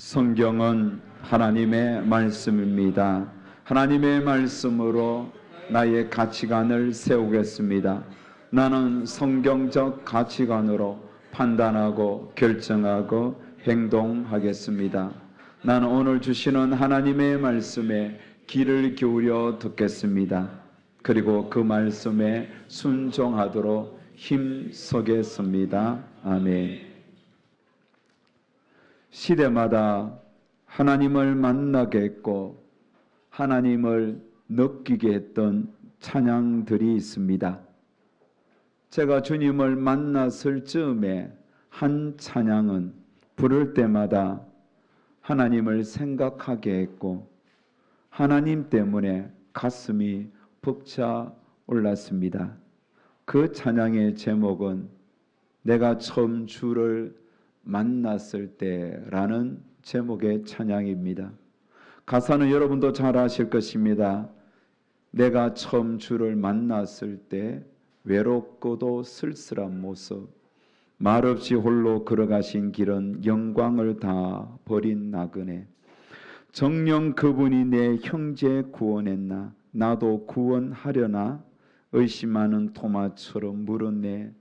성경은 하나님의 말씀입니다. 하나님의 말씀으로 나의 가치관을 세우겠습니다. 나는 성경적 가치관으로 판단하고 결정하고 행동하겠습니다. 나는 오늘 주시는 하나님의 말씀에 귀를 기울여 듣겠습니다. 그리고 그 말씀에 순종하도록 힘쓰겠습니다. 아멘. 시대마다 하나님을 만나게 했고 하나님을 느끼게 했던 찬양들이 있습니다. 제가 주님을 만났을 즈음에 한 찬양은 부를 때마다 하나님을 생각하게 했고 하나님 때문에 가슴이 벅차 올랐습니다. 그 찬양의 제목은 내가 처음 주를 만났을 때라는 제목의 찬양입니다. 가사는 여러분도 잘 아실 것입니다. 내가 처음 주를 만났을 때 외롭고도 쓸쓸한 모습, 말없이 홀로 걸어가신 길은 영광을 다 버린 나그네, 정녕 그분이 내 형제 구원했나, 나도 구원하려나, 의심하는 토마처럼 물었네.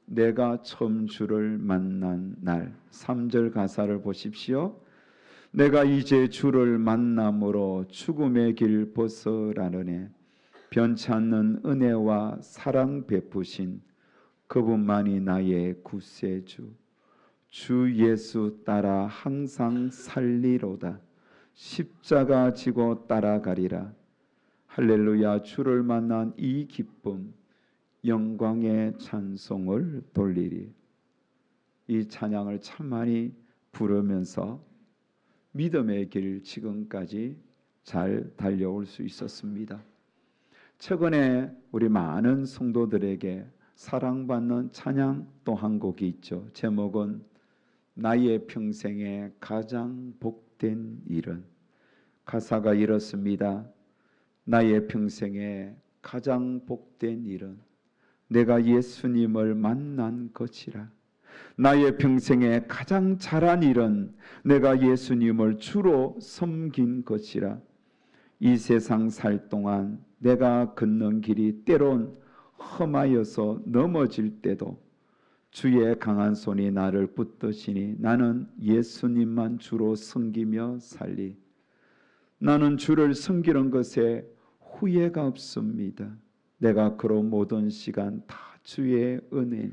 내가 처음 주를 만난 날. 3절 가사를 보십시오. 내가 이제 주를 만남으로 죽음의 길 벗어나려네. 변찮는 은혜와 사랑 베푸신 그분만이 나의 구세주. 주 예수 따라 항상 살리로다. 십자가 지고 따라가리라. 할렐루야. 주를 만난 이 기쁨, 영광의 찬송을 돌리리. 이 찬양을 참 많이 부르면서 믿음의 길 지금까지 잘 달려올 수 있었습니다. 최근에 우리 많은 성도들에게 사랑받는 찬양 또 한 곡이 있죠. 제목은 나의 평생에 가장 복된 일은. 가사가 이렇습니다. 나의 평생에 가장 복된 일은 내가 예수님을 만난 것이라. 나의 평생에 가장 잘한 일은 내가 예수님을 주로 섬긴 것이라. 이 세상 살 동안 내가 걷는 길이 때론 험하여서 넘어질 때도 주의 강한 손이 나를 붙드시니 나는 예수님만 주로 섬기며 살리. 나는 주를 섬기는 것에 후회가 없습니다. 내가 걸어 모든 시간 다 주의 은혜니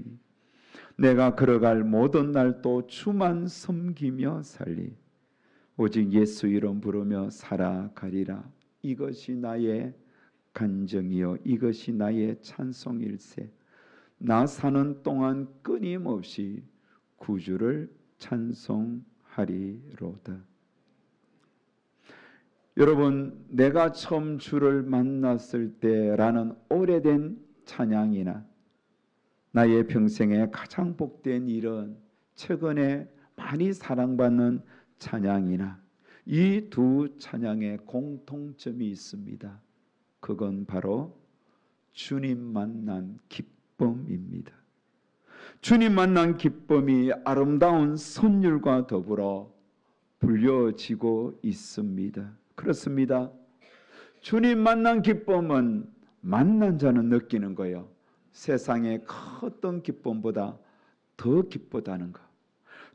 내가 걸어갈 모든 날도 주만 섬기며 살리. 오직 예수 이름 부르며 살아가리라. 이것이 나의 간증이요 이것이 나의 찬송일세. 나 사는 동안 끊임없이 구주를 찬송하리로다. 여러분, 내가 처음 주를 만났을 때라는 오래된 찬양이나 나의 평생에 가장 복된 일은 최근에 많이 사랑받는 찬양이나 이 두 찬양의 공통점이 있습니다. 그건 바로 주님 만난 기쁨입니다. 주님 만난 기쁨이 아름다운 선율과 더불어 불려지고 있습니다. 그렇습니다. 주님 만난 기쁨은 만난 자는 느끼는 거예요. 세상의 어떤 기쁨보다 더 기쁘다는 것.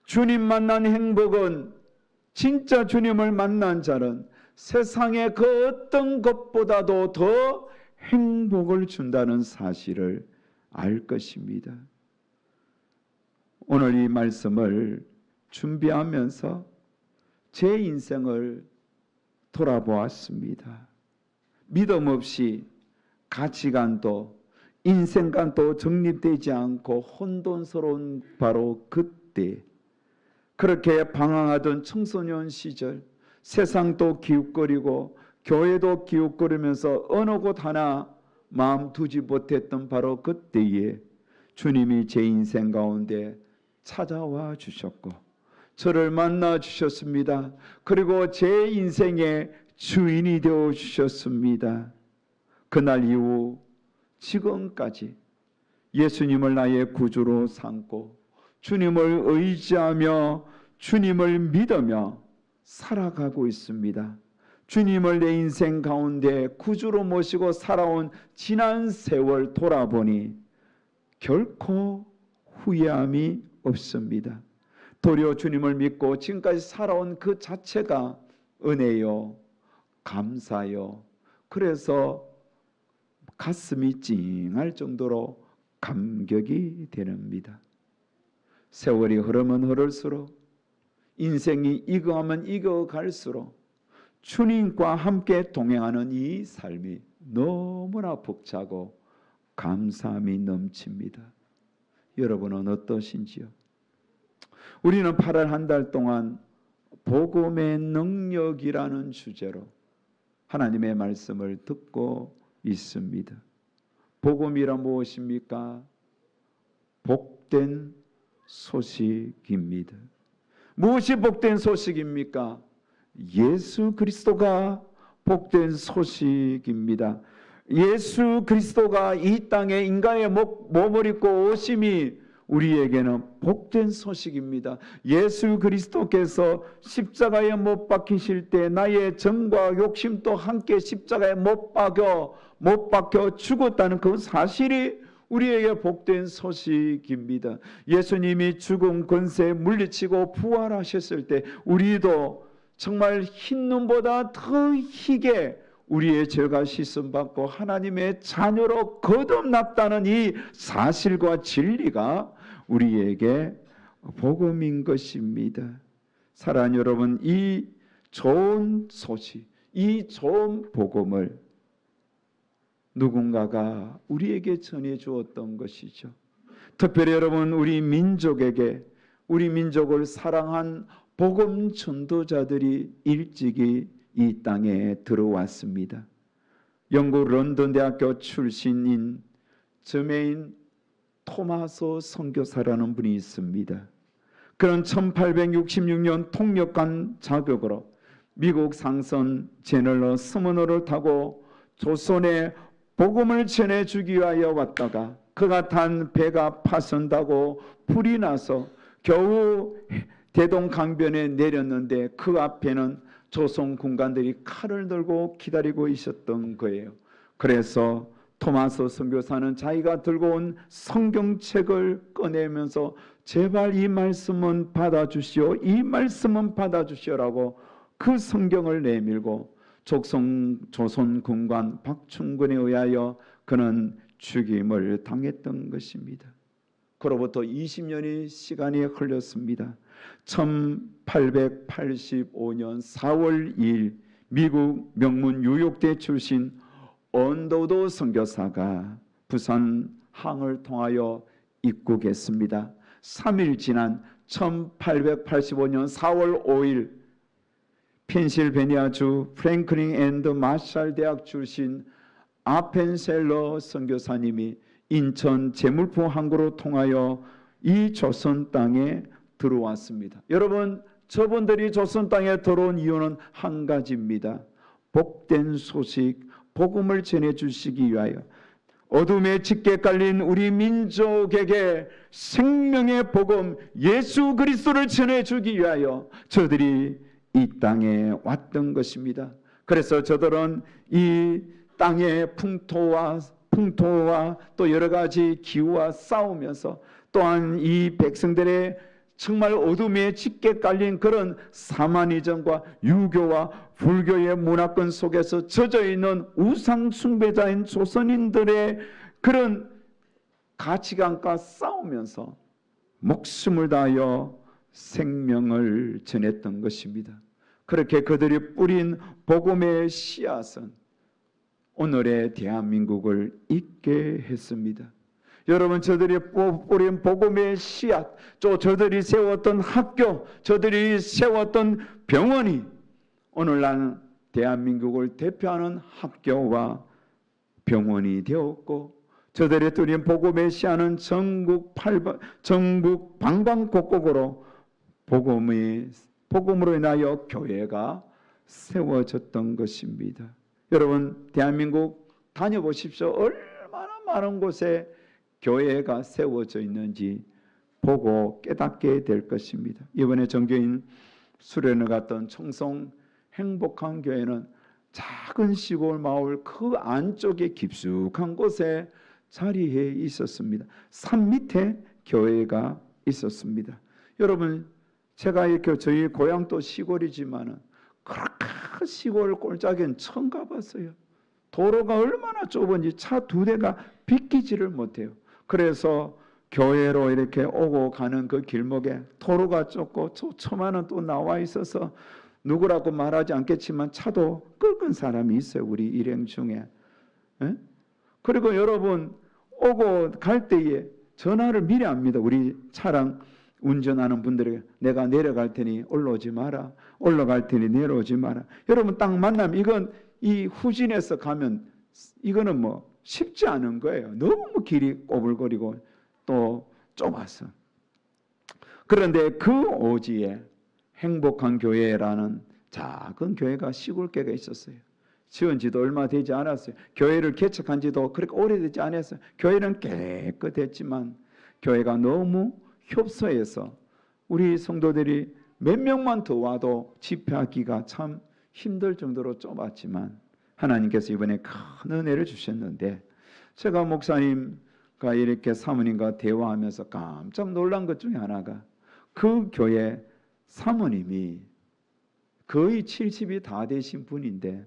주님 만난 행복은 진짜 주님을 만난 자는 세상의 그 어떤 것보다도 더 행복을 준다는 사실을 알 것입니다. 오늘 이 말씀을 준비하면서 제 인생을 돌아보았습니다. 믿음 없이 가치관도 인생관도 정립되지 않고 혼돈스러운 바로 그때, 그렇게 방황하던 청소년 시절, 세상도 기웃거리고 교회도 기웃거리면서 어느 곳 하나 마음 두지 못했던 바로 그때에 주님이 제 인생 가운데 찾아와 주셨고 저를 만나 주셨습니다. 그리고 제 인생의 주인이 되어 주셨습니다. 그날 이후 지금까지 예수님을 나의 구주로 삼고 주님을 의지하며 주님을 믿으며 살아가고 있습니다. 주님을 내 인생 가운데 구주로 모시고 살아온 지난 세월 돌아보니 결코 후회함이 없습니다. 도리어 주님을 믿고 지금까지 살아온 그 자체가 은혜요, 감사요. 그래서 가슴이 찡할 정도로 감격이 됩니다. 세월이 흐르면 흐를수록, 인생이 익어가면 익어갈수록 주님과 함께 동행하는 이 삶이 너무나 벅차고 감사함이 넘칩니다. 여러분은 어떠신지요? 우리는 8월 한 달 동안 복음의 능력이라는 주제로 하나님의 말씀을 듣고 있습니다. 복음이란 무엇입니까? 복된 소식입니다. 무엇이 복된 소식입니까? 예수 그리스도가 복된 소식입니다. 예수 그리스도가 이 땅에 인간의 몸을 입고 오심이 우리에게는 복된 소식입니다. 예수 그리스도께서 십자가에 못 박히실 때 나의 정과 욕심도 함께 십자가에 못 박혀 죽었다는 그 사실이 우리에게 복된 소식입니다. 예수님이 죽음 권세 물리치고 부활하셨을 때 우리도 정말 흰 눈보다 더 희게 우리의 죄가 씻음받고 하나님의 자녀로 거듭났다는 이 사실과 진리가 우리에게 복음인 것입니다. 사랑하는 여러분, 이 좋은 소식, 이 좋은 복음을 누군가가 우리에게 전해 주었던 것이죠. 특별히 여러분, 우리 민족에게, 우리 민족을 사랑한 복음 전도자들이 일찍이 이 땅에 들어왔습니다. 영국 런던 대학교 출신인 저메인 토마소 선교사라는 분이 있습니다. 그는 1866년 통역관 자격으로 미국 상선 제널러 스머너를 타고 조선에 복음을 전해주기 위하여 왔다가 그가 탄 배가 파손다고 불이 나서 겨우 대동강변에 내렸는데 그 앞에는 조선 군관들이 칼을 들고 기다리고 있었던 거예요. 그래서 토마스 선교사는 자기가 들고 온 성경책을 꺼내면서 제발 이 말씀은 받아주시오, 이 말씀은 받아주시오라고 그 성경을 내밀고 조선 군관 박충근에 의하여 그는 죽임을 당했던 것입니다. 그로부터 20년의 시간이 흘렀습니다. 1885년 4월 2일 미국 명문 뉴욕대 출신 언더우드 선교사가 부산 항을 통하여 입국했습니다. 3일 지난 1885년 4월 5일 펜실베니아주 프랭클린 앤드 마샬 대학 출신 아펜셀러 선교사님이 인천 제물포 항구로 통하여 이 조선 땅에 들어왔습니다. 여러분, 저분들이 조선 땅에 들어온 이유는 한 가지입니다. 복된 소식, 복음을 전해주시기 위하여 어둠에 짙게 깔린 우리 민족에게 생명의 복음 예수 그리스도를 전해주기 위하여 저들이 이 땅에 왔던 것입니다. 그래서 저들은 이 땅의 풍토와 또 여러 가지 기후와 싸우면서 또한 이 백성들의 정말 어둠에 짙게 깔린 그런 사마니즘과 유교와 불교의 문화권 속에서 젖어 있는 우상 숭배자인 조선인들의 그런 가치관과 싸우면서 목숨을 다하여 생명을 전했던 것입니다. 그렇게 그들이 뿌린 복음의 씨앗은 오늘의 대한민국을 있게 했습니다. 여러분, 저들이 뿌린 복음의 씨앗, 또 저들이 세웠던 학교, 저들이 세웠던 병원이 오늘날 대한민국을 대표하는 학교와 병원이 되었고, 저들이 뿌린 복음의 씨앗은 전국 방방곡곡으로 복음으로 인하여 교회가 세워졌던 것입니다. 여러분, 대한민국 다녀보십시오. 얼마나 많은 곳에 교회가 세워져 있는지 보고 깨닫게 될 것입니다. 이번에 전교인 수련회 갔던 청송 행복한 교회는 작은 시골 마을 그 안쪽에 깊숙한 곳에 자리해 있었습니다. 산 밑에 교회가 있었습니다. 여러분, 제가 이렇게 저희 고향도 시골이지만은 그렇게 시골 꼴짝엔 처음 가봤어요. 도로가 얼마나 좁은지 차 2대가 비키지를 못해요. 그래서 교회로 이렇게 오고 가는 그 길목에 도로가 좁고 초만은 또 나와 있어서 누구라고 말하지 않겠지만 차도 끄는 사람이 있어요. 우리 일행 중에. 에? 그리고 여러분 오고 갈 때에 전화를 미리 합니다. 우리 차량 운전하는 분들에게 내가 내려갈 테니 올라오지 마라. 올라갈 테니 내려오지 마라. 여러분 딱 만나면 이건 이 후진에서 가면 이거는 뭐 쉽지 않은 거예요. 너무 길이 꼬불거리고 또 좁아서. 그런데 그 오지에 행복한 교회라는 작은 교회가 시골교회가 있었어요. 지은 지도 얼마 되지 않았어요. 교회를 개척한 지도 그렇게 오래되지 않았어요. 교회는 깨끗했지만 교회가 너무 협소해서 우리 성도들이 몇 명만 더 와도 집회하기가 참 힘들 정도로 좁았지만 하나님께서 이번에 큰 은혜를 주셨는데 제가 목사님과 이렇게 사모님과 대화하면서 깜짝 놀란 것 중에 하나가 그 교회 사모님이 거의 70이 다 되신 분인데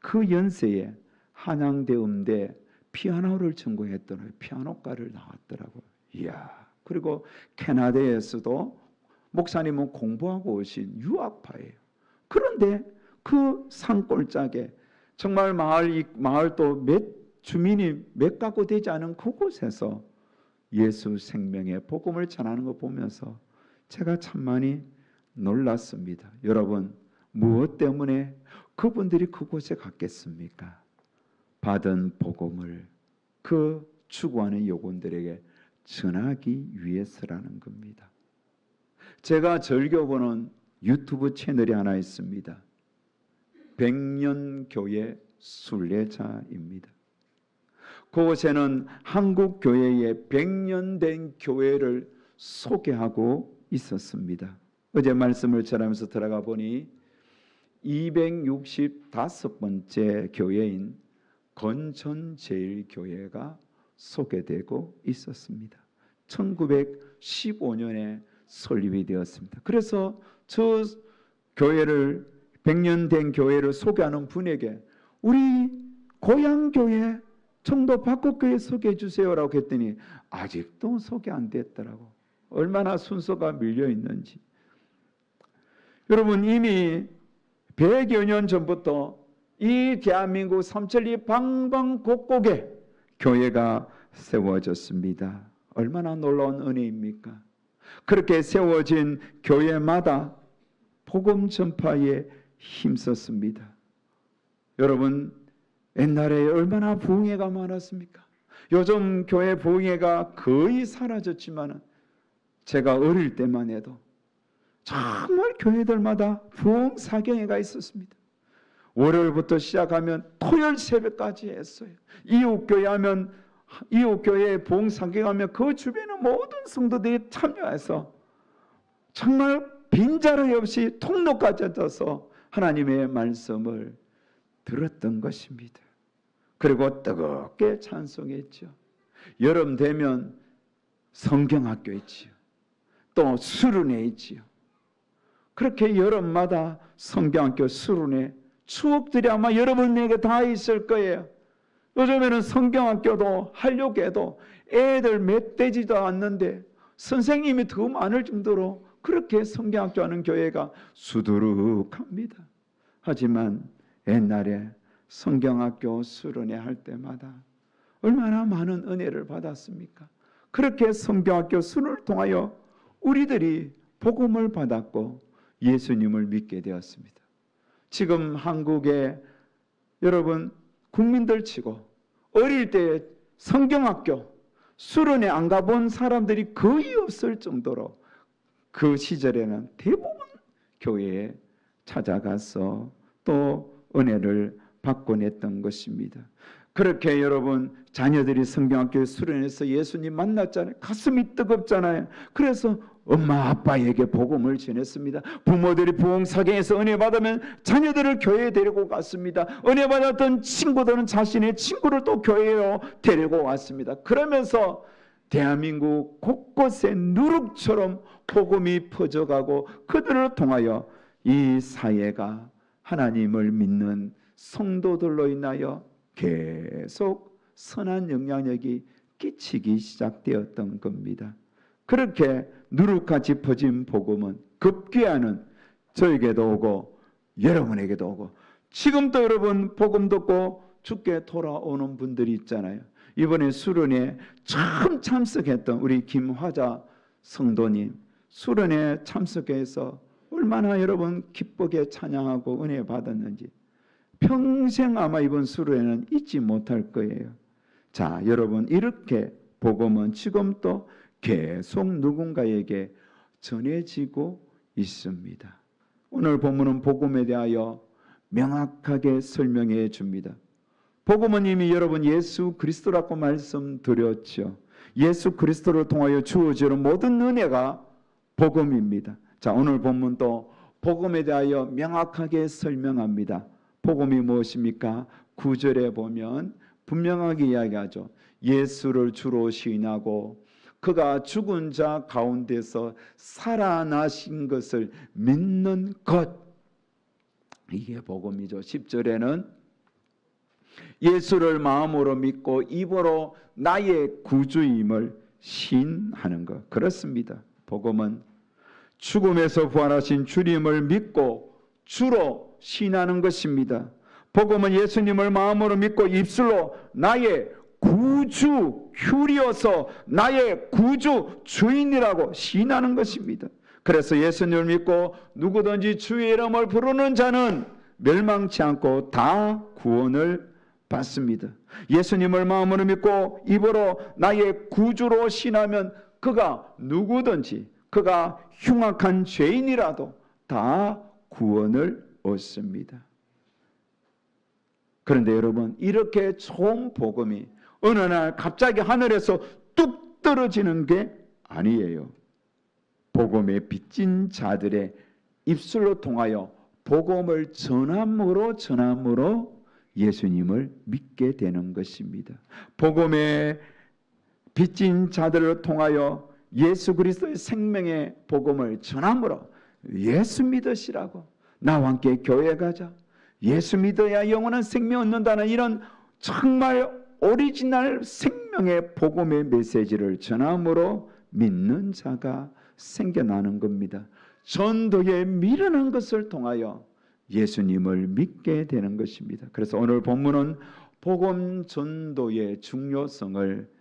그 연세에 한양대 음대 피아노를 전공했더라고요. 피아노과를 나왔더라고요. 이야. 그리고 캐나다에서도 목사님은 공부하고 오신 유학파예요. 그런데 그 산골짜기에 정말 마을도 주민이 몇 가구 되지 않은 그곳에서 예수 생명의 복음을 전하는 거 보면서 제가 참 많이 놀랐습니다. 여러분, 무엇 때문에 그분들이 그곳에 갔겠습니까? 받은 복음을 그 추구하는 영혼들에게 전하기 위해서라는 겁니다. 제가 즐겨 보는 유튜브 채널이 하나 있습니다. 백년교회 순례자입니다. 그곳에는 한국 교회의 100년 된 교회를 소개하고 있었습니다. 어제 말씀을 전하면서 들어가 보니 265번째 교회인 건천제일교회가 소개되고 있었습니다. 1915년에 설립이 되었습니다. 그래서 저 교회를 100년 된 교회를 소개하는 분에게 우리 고향교회 청도 박곡교회 소개해 주세요라고 했더니 아직도 소개 안 됐더라고. 얼마나 순서가 밀려 있는지. 여러분 이미 100여 년 전부터 이 대한민국 삼천리 방방곡곡에 교회가 세워졌습니다. 얼마나 놀라운 은혜입니까? 그렇게 세워진 교회마다 복음 전파에 힘썼습니다. 여러분 옛날에 얼마나 부흥회가 많았습니까? 요즘 교회 부흥회가 거의 사라졌지만 제가 어릴 때만 해도 정말 교회들마다 부흥 사경회가 있었습니다. 월요일부터 시작하면 토요일 새벽까지 했어요. 이웃교회 하면 이웃교회에 부흥 사경하면 그 주변의 모든 성도들이 참여해서 정말 빈자리 없이 통로까지 앉아서 하나님의 말씀을 들었던 것입니다. 그리고 뜨겁게 찬송했죠. 여름 되면 성경학교 있지요. 또 수련회 있지요. 그렇게 여름마다 성경학교 수련회 추억들이 아마 여러분에게 다 있을 거예요. 요즘에는 성경학교도 하려고 해도 애들 몇 되지도 않는데 선생님이 더 많을 정도로 그렇게 성경학교 하는 교회가 수두룩합니다. 하지만 옛날에 성경학교 수련회 할 때마다 얼마나 많은 은혜를 받았습니까? 그렇게 성경학교 수련을 통하여 우리들이 복음을 받았고 예수님을 믿게 되었습니다. 지금 한국에 여러분 국민들 치고 어릴 때 성경학교 수련회 안 가본 사람들이 거의 없을 정도로 그 시절에는 대부분 교회에 찾아가서 또 은혜를 받곤 했던 것입니다. 그렇게 여러분 자녀들이 성경학교 수련회에서 예수님 만났잖아요. 가슴이 뜨겁잖아요. 그래서 엄마 아빠에게 복음을 전했습니다. 부모들이 부흥사경에서 은혜 받으면 자녀들을 교회에 데리고 갔습니다. 은혜 받았던 친구들은 자신의 친구를 또 교회로 데리고 왔습니다. 그러면서 대한민국 곳곳에 누룩처럼 복음이 퍼져가고 그들을 통하여 이 사회가 하나님을 믿는 성도들로 인하여 계속 선한 영향력이 끼치기 시작되었던 겁니다. 그렇게 누룩같이 퍼진 복음은 급기야는 저에게도 오고 여러분에게도 오고, 지금도 여러분 복음 듣고 죽게 돌아오는 분들이 있잖아요. 이번에 수련회에 처음 참석했던 우리 김화자 성도님, 수련회에 참석해서 얼마나 여러분 기쁘게 찬양하고 은혜 받았는지 평생 아마 이번 수련회는 잊지 못할 거예요. 자, 여러분, 이렇게 복음은 지금도 계속 누군가에게 전해지고 있습니다. 오늘 본문은 복음에 대하여 명확하게 설명해 줍니다. 복음은 이미 여러분 예수 그리스도라고 말씀드렸죠. 예수 그리스도를 통하여 주어지는 모든 은혜가 복음입니다. 자, 오늘 본문도 복음에 대하여 명확하게 설명합니다. 복음이 무엇입니까? 9절에 보면 분명하게 이야기하죠. 예수를 주로 시인하고 그가 죽은 자 가운데서 살아나신 것을 믿는 것, 이게 복음이죠. 10절에는 예수를 마음으로 믿고 입으로 나의 구주임을 시인하는 것. 그렇습니다. 복음은 죽음에서 부활하신 주님을 믿고 주로 시인하는 것입니다. 복음은 예수님을 마음으로 믿고 입술로 나의 구주, 큐리어서 나의 구주, 주인이라고 시인하는 것입니다. 그래서 예수님을 믿고 누구든지 주의 이름을 부르는 자는 멸망치 않고 다 구원을 받습니다. 예수님을 마음으로 믿고 입으로 나의 구주로 시인하면 그가 누구든지, 그가 흉악한 죄인이라도 다 구원을 얻습니다. 그런데 여러분, 이렇게 좋은 복음이 어느 날 갑자기 하늘에서 뚝 떨어지는 게 아니에요. 복음에 빚진 자들의 입술로 통하여 복음을 전함으로 예수님을 믿게 되는 것입니다. 복음에 빚진 자들을 통하여 예수 그리스도의 생명의 복음을 전함으로 예수 믿으시라고, 나와 함께 교회 가자, 예수 믿어야 영원한 생명 얻는다는 이런 정말 오리지널 생명의 복음의 메시지를 전함으로 믿는 자가 생겨나는 겁니다. 전도에 미련한 것을 통하여 예수님을 믿게 되는 것입니다. 그래서 오늘 본문은 복음 전도의 중요성을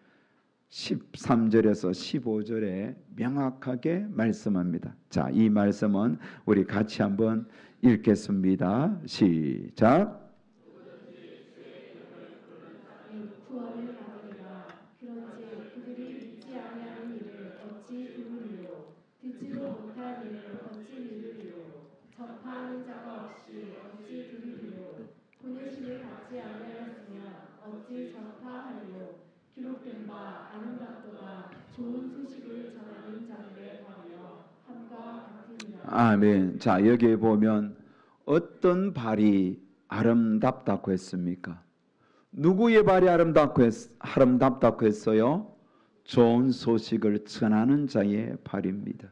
13절에서 15절에 명확하게 말씀합니다. 자, 이 말씀은 우리 같이 한번 읽겠습니다. 시작. 구원을 받으리라. 그런지 그들이 믿지 아니하는 일을 어찌 들으리요? 듣지도 못한 일을 어찌 믿으리요? 접하는 자가 없이 어찌 들으리요? 보내심을 받지 아니하였으면 어찌 전파하리요? 기록된 바 아름답도다. 좋은 소식을 전하는 자들의 발이여 함과 같으니라. 아멘. 자, 여기에 보면 어떤 발이 아름답다고 했습니까? 누구의 발이 아름답다고 했어요? 좋은 소식을 전하는 자의 발입니다.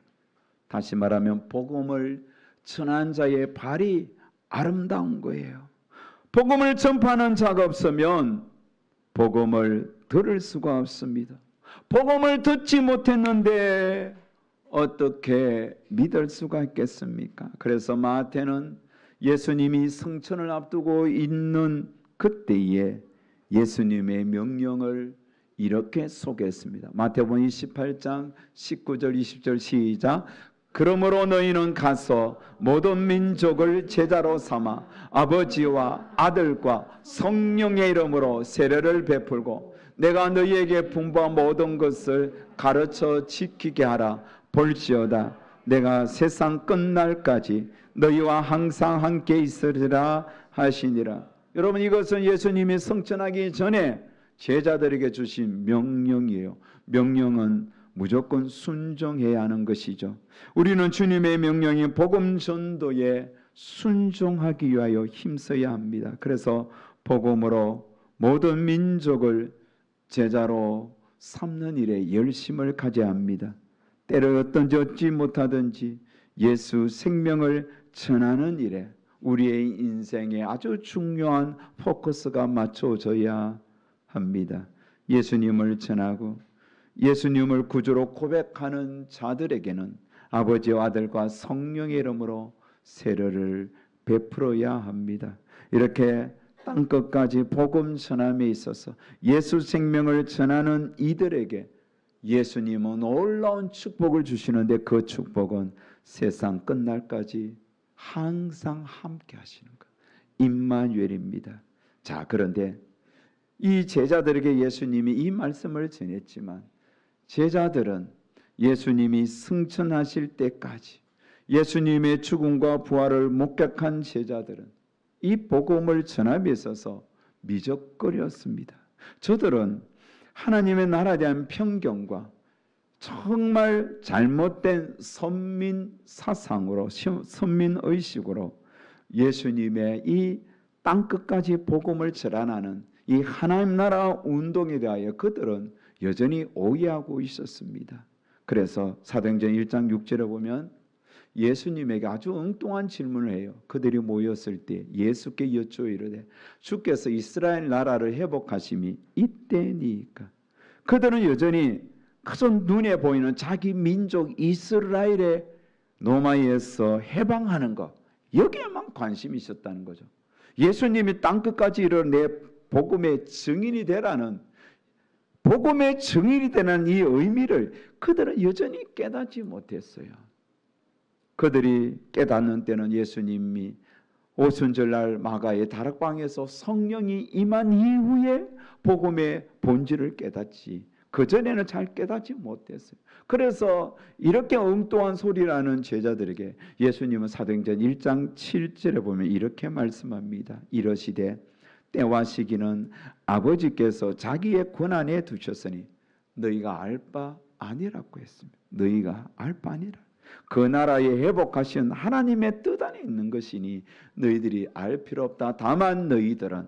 다시 말하면 복음을 전하는 자의 발이 아름다운 거예요. 복음을 전파하는 자가 없으면 복음을 들을 수가 없습니다. 복음을 듣지 못했는데 어떻게 믿을 수가 있겠습니까? 그래서 마태는 예수님이 성천을 앞두고 있는 그때에 예수님의 명령을 이렇게 소개했습니다. 마태복음 28장 19절 20절 시작. 그러므로 너희는 가서 모든 민족을 제자로 삼아 아버지와 아들과 성령의 이름으로 세례를 베풀고 내가 너희에게 분부한 모든 것을 가르쳐 지키게 하라. 볼지어다 내가 세상 끝날까지 너희와 항상 함께 있으리라 하시니라. 여러분, 이것은 예수님이 승천하기 전에 제자들에게 주신 명령이에요. 명령은 무조건 순종해야 하는 것이죠. 우리는 주님의 명령인 복음 전도에 순종하기 위하여 힘써야 합니다. 그래서 복음으로 모든 민족을 제자로 삼는 일에 열심을 가져야 합니다. 때를 어떤지 얻지 못하든지 예수 생명을 전하는 일에 우리의 인생에 아주 중요한 포커스가 맞춰져야 합니다. 예수님을 전하고 예수님을 구주로 고백하는 자들에게는 아버지와 아들과 성령의 이름으로 세례를 베풀어야 합니다. 이렇게 땅끝까지 복음 전함에 있어서 예수 생명을 전하는 이들에게 예수님은 놀라운 축복을 주시는데 그 축복은 세상 끝날까지 항상 함께 하시는 것, 임마누엘입니다. 자, 그런데 이 제자들에게 예수님이 이 말씀을 전했지만 제자들은 예수님이 승천하실 때까지 예수님의 죽음과 부활을 목격한 제자들은 이 복음을 전함에 있어서 미적거렸습니다. 저들은 하나님의 나라에 대한 편견과 정말 잘못된 선민 사상으로, 선민 의식으로 예수님의 이 땅끝까지 복음을 전하는 이 하나님 나라 운동에 대하여 그들은 여전히 오해하고 있었습니다. 그래서 사도행전 1장 6절에 보면 예수님에게 아주 엉뚱한 질문을 해요. 그들이 모였을 때 예수께 여쭈어 이르되 주께서 이스라엘 나라를 회복하심이 이때니까. 그들은 여전히 그저 눈에 보이는 자기 민족 이스라엘의 노마에서 해방하는 것, 여기에만 관심이 있었다는 거죠. 예수님이 땅끝까지 이르러 내 복음의 증인이 되라는, 복음의 증인이 되는 이 의미를 그들은 여전히 깨닫지 못했어요. 그들이 깨닫는 때는 예수님이 오순절날 마가의 다락방에서 성령이 임한 이후에 복음의 본질을 깨닫지, 그전에는 잘 깨닫지 못했어요. 그래서 이렇게 엉뚱한 소리라는 제자들에게 예수님은 사도행전 1장 7절에 보면 이렇게 말씀합니다. 이러시되 때와 시기는 아버지께서 자기의 권한에 두셨으니 너희가 알 바 아니라고 했습니다. 너희가 알 바 아니라. 그 나라에 회복하신 하나님의 뜻 안에 있는 것이니 너희들이 알 필요 없다. 다만 너희들은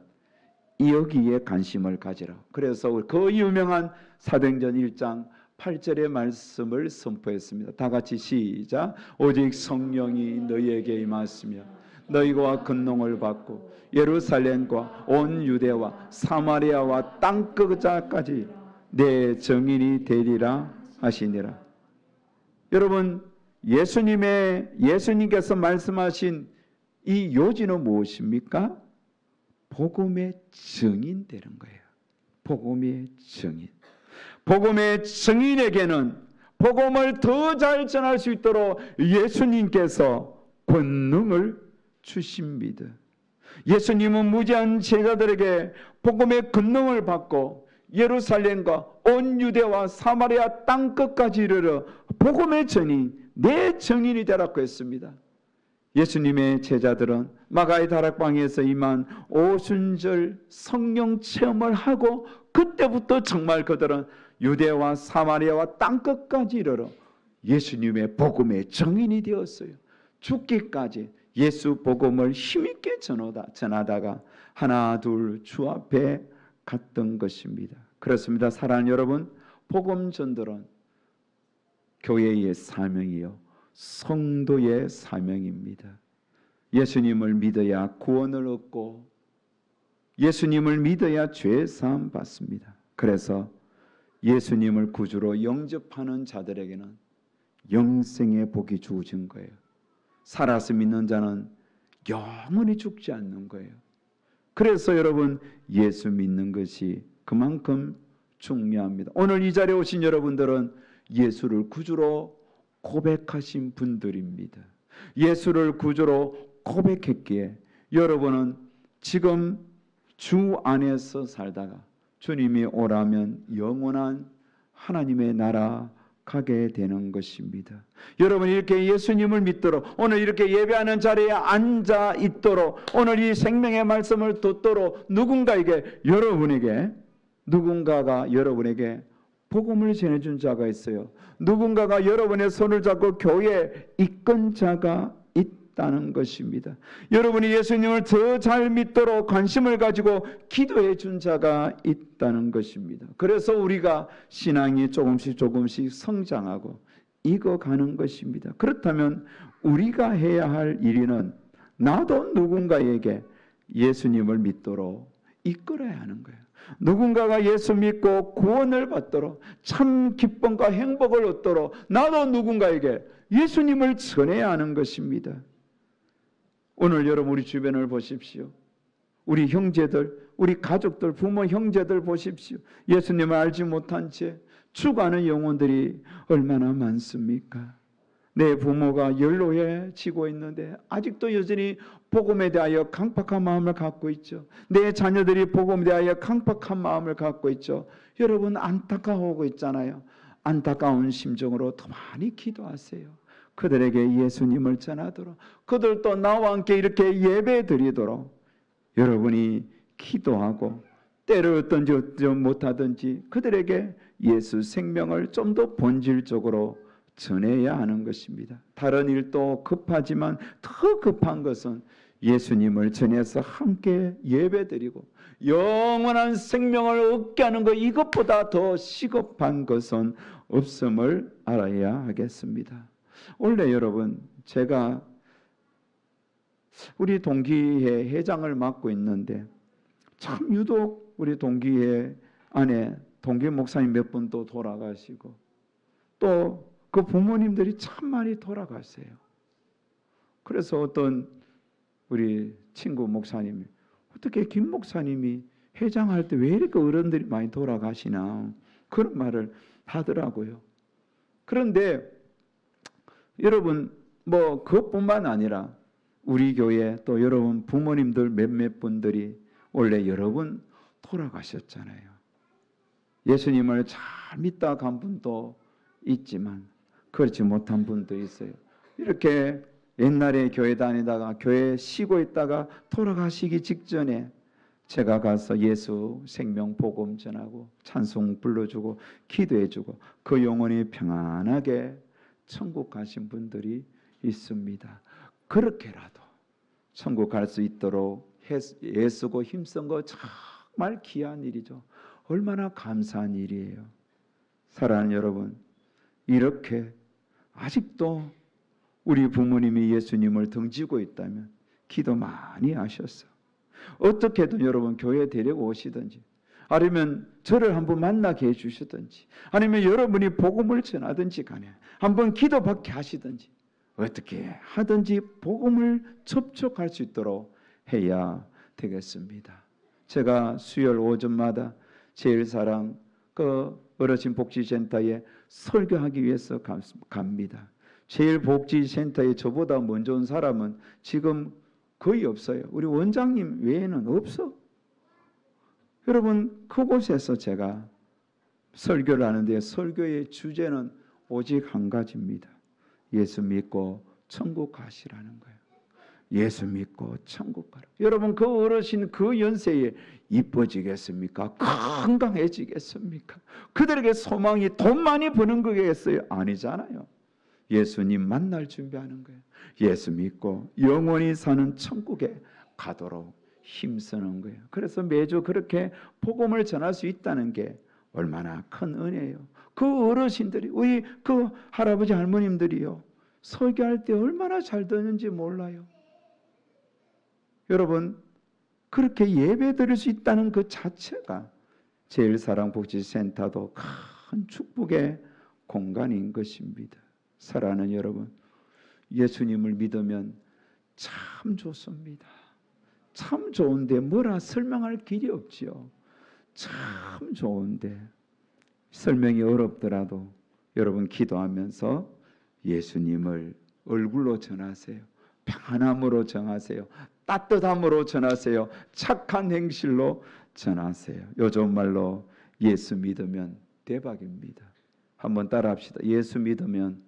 여기에 관심을 가지라. 그래서 그 유명한 사도행전 1장 8절의 말씀을 선포했습니다. 다 같이 시작. 오직 성령이 너희에게 임하시며 너희가 근능을 받고 예루살렘과 온 유대와 사마리아와 땅끝까지 내 증인이 되리라 하시니라. 여러분, 예수님께서 말씀하신 이 요지는 무엇입니까? 복음의 증인 되는 거예요. 복음의 증인. 복음의 증인에게는 복음을 더 잘 전할 수 있도록 예수님께서 권능을 주십니다. 예수님은 무지한 제자들에게 복음의 권능을 받고 예루살렘과 온 유대와 사마리아 땅끝까지 이르러 복음의 증인, 내 증인이 되라고 했습니다. 예수님의 제자들은 마가의 다락방에서 임한 오순절 성령 체험을 하고 그때부터 정말 그들은 유대와 사마리아와 땅끝까지 이르러 예수님의 복음의 증인이 되었어요. 죽기까지 예수 복음을 힘있게 전하다가 하나 둘 주 앞에 갔던 것입니다. 그렇습니다. 사랑하는 여러분, 복음 전도는 교회의 사명이요 성도의 사명입니다. 예수님을 믿어야 구원을 얻고 예수님을 믿어야 죄 사함 받습니다. 그래서 예수님을 구주로 영접하는 자들에게는 영생의 복이 주어진 거예요. 살아서 믿는 자는 영원히 죽지 않는 거예요. 그래서 여러분, 예수 믿는 것이 그만큼 중요합니다. 오늘 이 자리에 오신 여러분들은 예수를 구주로 고백하신 분들입니다. 예수를 구주로 고백했기에 여러분은 지금 주 안에서 살다가 주님이 오라면 영원한 하나님의 나라 가게 되는 것입니다. 여러분 이렇게 예수님을 믿도록 오늘 이렇게 예배하는 자리에 앉아 있도록 오늘 이 생명의 말씀을 듣도록 누군가가 여러분에게 복음을 전해준 자가 있어요. 누군가가 여러분의 손을 잡고 교회에 이끈 자가 있다는 것입니다. 여러분이 예수님을 더 잘 믿도록 관심을 가지고 기도해 준 자가 있다는 것입니다. 그래서 우리가 신앙이 조금씩 성장하고 익어가는 것입니다. 그렇다면 우리가 해야 할 일은 나도 누군가에게 예수님을 믿도록 이끌어야 하는 거예요. 누군가가 예수 믿고 구원을 받도록 참 기쁨과 행복을 얻도록 나도 누군가에게 예수님을 전해야 하는 것입니다. 오늘 여러분 우리 주변을 보십시오. 우리 형제들, 우리 가족들, 부모 형제들 보십시오. 예수님을 알지 못한 채 죽어가는 영혼들이 얼마나 많습니까? 내 부모가 연로해지고 있는데 아직도 여전히 복음에 대하여 강팍한 마음을 갖고 있죠. 내 자녀들이 복음에 대하여 강팍한 마음을 갖고 있죠. 여러분 안타까워하고 있잖아요. 안타까운 심정으로 더 많이 기도하세요. 그들에게 예수님을 전하도록, 그들도 나와 함께 이렇게 예배 드리도록 여러분이 기도하고 때를 어떤지 못하든지 그들에게 예수 생명을 좀 더 본질적으로 전해야 하는 것입니다. 다른 일도 급하지만 더 급한 것은 예수님을 전해서 함께 예배드리고 영원한 생명을 얻게 하는 것, 이것보다 더 시급한 것은 없음을 알아야 하겠습니다. 원래 여러분 제가 우리 동기회 회장을 맡고 있는데 참 유독 우리 동기회 안에 동기 목사님 몇 분 또 돌아가시고 또 그 부모님들이 참 많이 돌아가세요. 그래서 어떤 우리 친구 목사님이 어떻게 김 목사님이 회장할 때 왜 이렇게 어른들이 많이 돌아가시나 그런 말을 하더라고요. 그런데 여러분 뭐 그것뿐만 아니라 우리 교회 또 여러분 부모님들 몇몇 분들이 원래 여러분 돌아가셨잖아요. 예수님을 잘 믿다 간 분도 있지만 그렇지 못한 분도 있어요. 이렇게 옛날에 교회 다니다가 교회 쉬고 있다가 돌아가시기 직전에 제가 가서 예수 생명 복음 전하고 찬송 불러주고 기도해주고 그 영혼이 평안하게 천국 가신 분들이 있습니다. 그렇게라도 천국 갈 수 있도록 애쓰고 힘쓴 거 정말 귀한 일이죠. 얼마나 감사한 일이에요. 사랑하는 여러분, 이렇게 아직도 우리 부모님이 예수님을 등지고 있다면 기도 많이 하셨어. 어떻게든 여러분 교회에 데리고 오시든지 아니면 저를 한번 만나게 해주시든지 아니면 여러분이 복음을 전하든지 간에 한번 기도받게 하시든지 어떻게 하든지 복음을 접촉할 수 있도록 해야 되겠습니다. 제가 수요일 오전마다 제일사랑 그 어르신 복지센터에 설교하기 위해서 갑니다. 제일복지센터에 저보다 먼저 온 사람은 지금 거의 없어요. 우리 원장님 외에는 없어. 여러분 그곳에서 제가 설교를 하는데 설교의 주제는 오직 한 가지입니다. 예수 믿고 천국 가시라는 거예요. 예수 믿고 천국 가라. 여러분 그 어르신 그 연세에 이뻐지겠습니까? 건강해지겠습니까? 그들에게 소망이 돈 많이 버는 거겠어요? 아니잖아요. 예수님 만날 준비하는 거예요. 예수 믿고 영원히 사는 천국에 가도록 힘쓰는 거예요. 그래서 매주 그렇게 복음을 전할 수 있다는 게 얼마나 큰 은혜예요. 그 어르신들이 우리 그 할아버지 할머님들이요 설교할 때 얼마나 잘 듣는지 몰라요. 여러분 그렇게 예배 드릴 수 있다는 그 자체가 제일사랑복지센터도 큰 축복의 공간인 것입니다. 사랑하는 여러분, 예수님을 믿으면 참 좋습니다. 참 좋은데 뭐라 설명할 길이 없지요. 참 좋은데 설명이 어렵더라도 여러분 기도하면서 예수님을 얼굴로 전하세요. 평안함으로 전하세요. 따뜻함으로 전하세요. 착한 행실로 전하세요. 요즘 말로 예수 믿으면 대박입니다. 한번 따라합시다. 예수 믿으면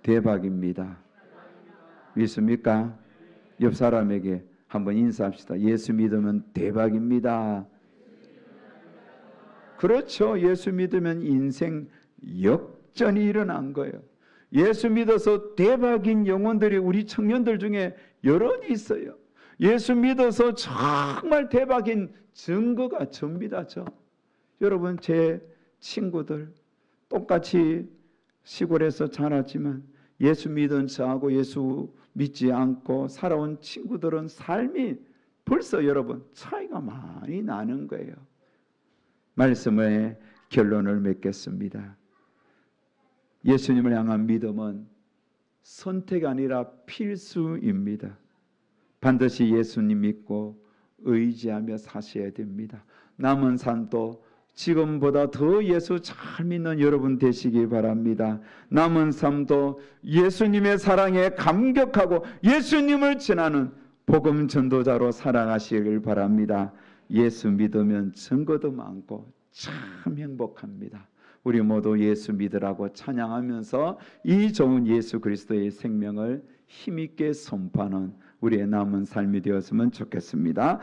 대박입니다. 믿습니까? 옆 사람에게 한번 인사합시다. 예수 믿으면 대박입니다. 그렇죠. 예수 믿으면 인생 역전이 일어난 거예요. 예수 믿어서 대박인 영혼들이 우리 청년들 중에 여럿이 있어요. 예수 믿어서 정말 대박인 증거가 접니다. 여러분, 제 친구들 똑같이 시골에서 자랐지만 예수 믿은 저하고 예수 믿지 않고 살아온 친구들은 삶이 벌써 여러분 차이가 많이 나는 거예요. 말씀의 결론을 맺겠습니다. 예수님을 향한 믿음은 선택이 아니라 필수입니다. 반드시 예수님 믿고 의지하며 사셔야 됩니다. 남은 삶도 지금보다 더 예수 잘 믿는 여러분 되시기 바랍니다. 남은 삶도 예수님의 사랑에 감격하고 예수님을 전하는 복음 전도자로 살아가시길 바랍니다. 예수 믿으면 증거도 많고 참 행복합니다. 우리 모두 예수 믿으라고 찬양하면서 이 좋은 예수 그리스도의 생명을 힘있게 선포하는 우리의 남은 삶이 되었으면 좋겠습니다.